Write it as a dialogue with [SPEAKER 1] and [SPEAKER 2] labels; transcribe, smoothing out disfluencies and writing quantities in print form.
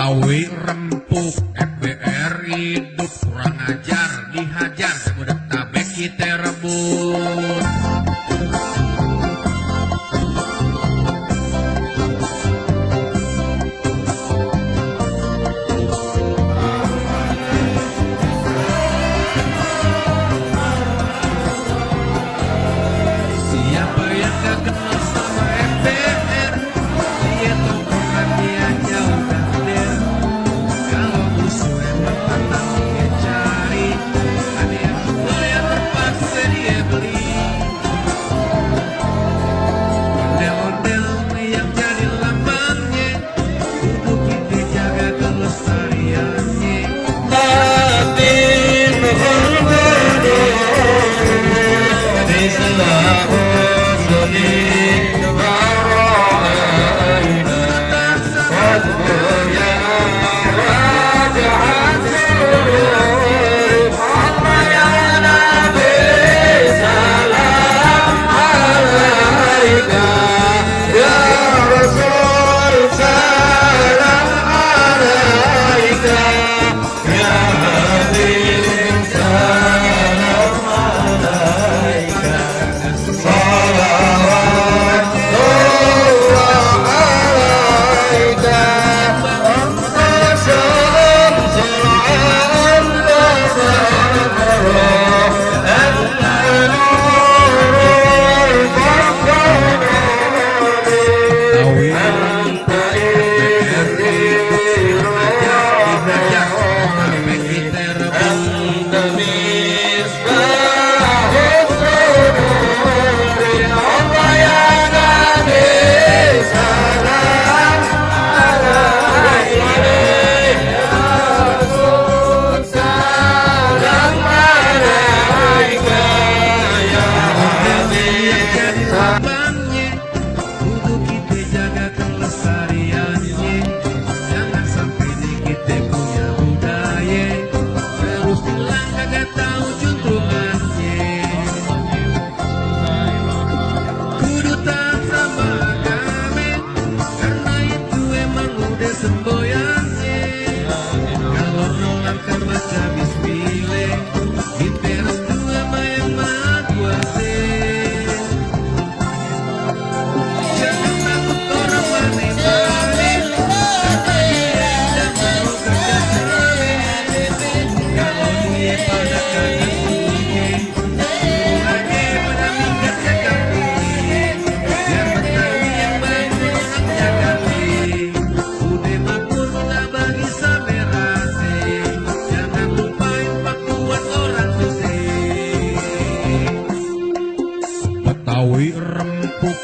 [SPEAKER 1] Betawi rempuk FBR hidup kurang ajar dihajar sebudak tabek kita rebut. Siapa yang gak kenal sama FBR, dia tongkrongan dia jauh der. Kalau musuh emang patah dia cari, ada yang jual yang terpaksa dia beli. Ondel-ondel yang jadi lambangnya, kudu kita jaga kelestariannya.
[SPEAKER 2] Batin berburu di selahu sulit baro'aina Wadbuya wajah sururi Allah ya Nabi salam alaika ya Rasul salam alaika ya Habib salam alaika salawatullah alaika anta syamsul anta badruh anta nurul faqanuri anta irri anta misbahus sururi Allah ya Nabi salam alaika ya Rasul salam alaika ya Habib
[SPEAKER 1] Lambangnya, kudu kita jaga kelestariannya. Jangan sampai nih kita punya budaya terus hilang kagak tahu juntrungannya. Kudu taat sama agama, karena itu emang udah semboyannya. Kalau nolak kan baca bismillah, kita restu sama yang maha kuasa. Jangan takut orang maneh-maneh, karena dia yang mau kagak saleh. Kalau dia pada kagak punya, suruh aja pada minggatnya kaki. Biar Betawi yang bangun haknya kali. Udah makmur tak bagi sampai rase, jangan lupain pak buat orang susah. Betawi rempuk